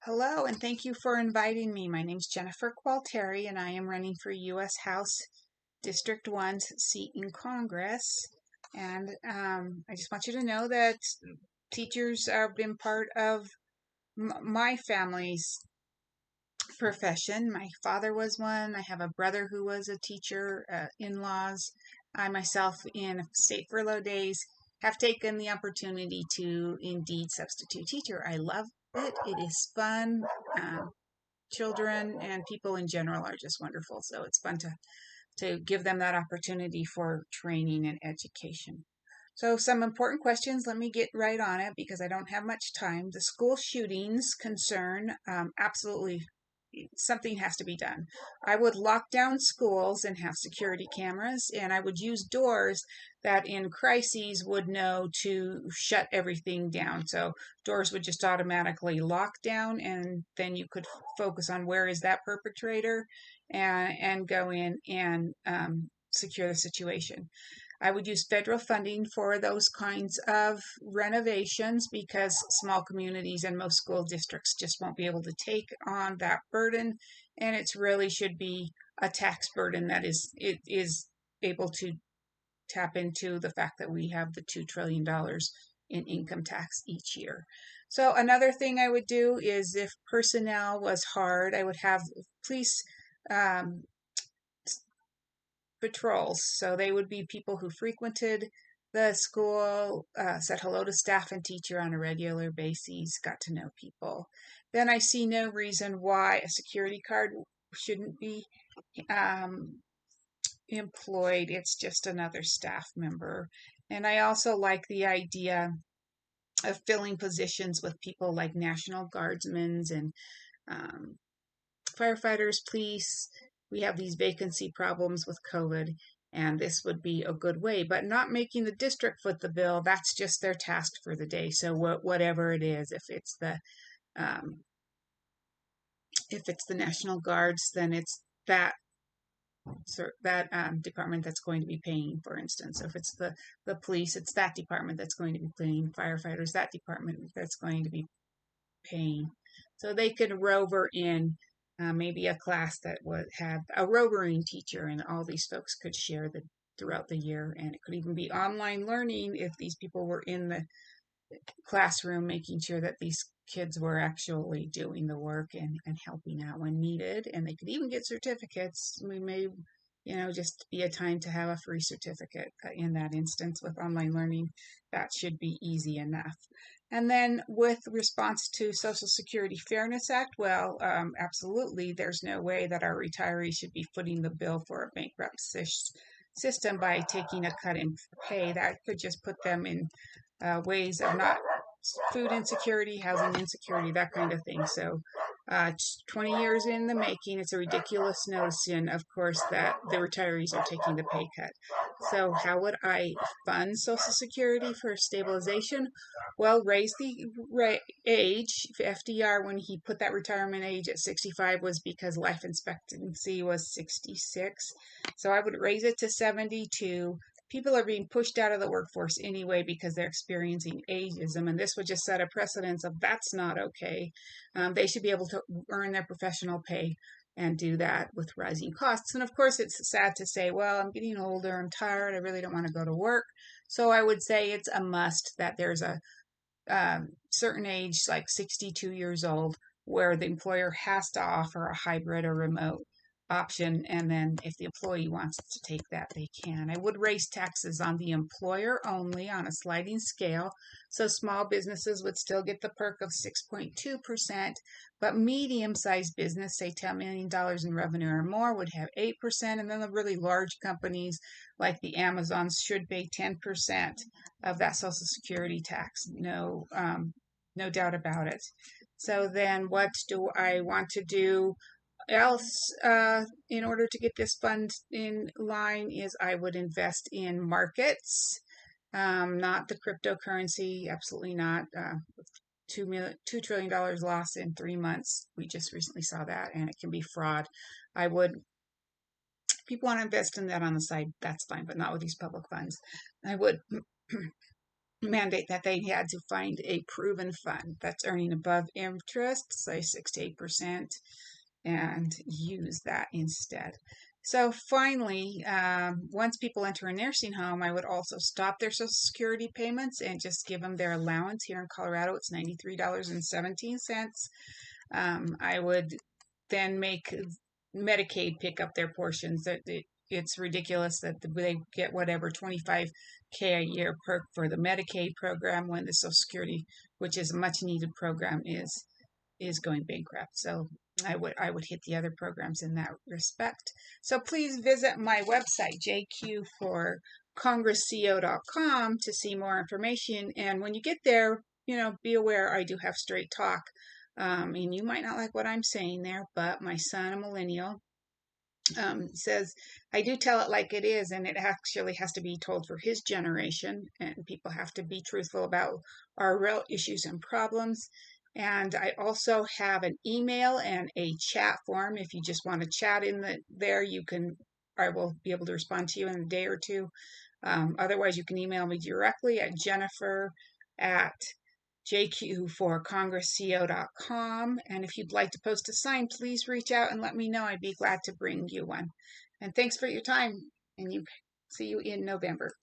Hello, and thank you for inviting me. My name's Jennifer Qualteri, and I am running for U.S. House District 1's seat in Congress. And I just want you to know that teachers have been part of my family's profession. My father was one. I have a brother who was a teacher, in-laws. I myself, in state furlough days, have taken the opportunity to indeed substitute teacher. I love it. It is fun. Children and people in general are just wonderful. So it's fun to give them that opportunity for training and education. So some important questions, let me get right on it because I don't have much time. The school shootings concern, absolutely something has to be done. I would lock down schools and have security cameras, and I would use doors that in crises would know to shut everything down. So doors would just automatically lock down, and then you could focus on where is that perpetrator and go in and secure the situation. I would use federal funding for those kinds of renovations because small communities and most school districts just won't be able to take on that burden. And it really should be a tax burden that is able to tap into the fact that we have the $2 trillion in income tax each year. So another thing I would do is if personnel was hard, I would have police patrols. So they would be people who frequented the school, said hello to staff and teacher on a regular basis, got to know people. Then I see no reason why a security card shouldn't be employed. It's just another staff member. And I also like the idea of filling positions with people like National Guardsmen and firefighters, police. We have these vacancy problems with COVID, and this would be a good way, but not making the district foot the bill. That's just their task for the day. So whatever it is, um, if it's the National Guards, then it's that department that's going to be paying, for instance. So if it's the police, it's that department that's going to be paying. Firefighters, that department that's going to be paying. So they could rover in maybe a class that would have a rovering teacher, and all these folks could share throughout the year. And it could even be online learning if these people were in the classroom, making sure that these kids were actually doing the work and helping out when needed. And they could even get certificates. We may, just be a time to have a free certificate in that instance with online learning. That should be easy enough. And then with response to Social Security Fairness Act, well, absolutely, there's no way that our retirees should be footing the bill for a bankrupt system by taking a cut in pay. That could just put them in ways of not food insecurity, housing insecurity, that kind of thing. So 20 years in the making, it's a ridiculous notion, of course, that the retirees are taking the pay cut. So how would I fund Social Security for stabilization? Well, raise the age. FDR, when he put that retirement age at 65, was because life expectancy was 66. So I would raise it to 72. People are being pushed out of the workforce anyway because they're experiencing ageism, and this would just set a precedence of that's not okay. They should be able to earn their professional pay and do that with rising costs. And of course, it's sad to say, well, I'm getting older, I'm tired, I really don't want to go to work. So I would say it's a must that there's a certain age, like 62 years old, where the employer has to offer a hybrid or remote option, and then if the employee wants to take that, they can. I would raise taxes on the employer only on a sliding scale, so small businesses would still get the perk of 6.2%, but medium-sized business, say $10 million in revenue or more, would have 8%, and then the really large companies like the Amazons should pay 10% of that Social Security tax. No doubt about it. So then what do I want to do else in order to get this fund in line is I would invest in markets, not the cryptocurrency, absolutely not. $2 trillion loss in 3 months. We just recently saw that, and it can be fraud. People want to invest in that on the side, that's fine, but not with these public funds. I would mandate that they had to find a proven fund that's earning above interest, say 6 to 8%, and use that instead. So finally, once people enter a nursing home, I would also stop their Social Security payments and just give them their allowance. Here in Colorado, it's $93.17. I would then make Medicaid pick up their portions. It's ridiculous that they get whatever 25K a year for the Medicaid program when the Social Security, which is a much needed program, is going bankrupt. So I would hit the other programs in that respect. So please visit my website, jq4congressco.com, to see more information. And when you get there, be aware I do have straight talk. And you might not like what I'm saying there, but my son, a millennial, says, I do tell it like it is, and it actually has to be told for his generation, and people have to be truthful about our real issues and problems. And I also have an email and a chat form. If you just want to chat there, I will be able to respond to you in a day or two. Otherwise, you can email me directly at Jennifer at jq4congressco.com. And if you'd like to post a sign, please reach out and let me know. I'd be glad to bring you one. And thanks for your time. And see you in November.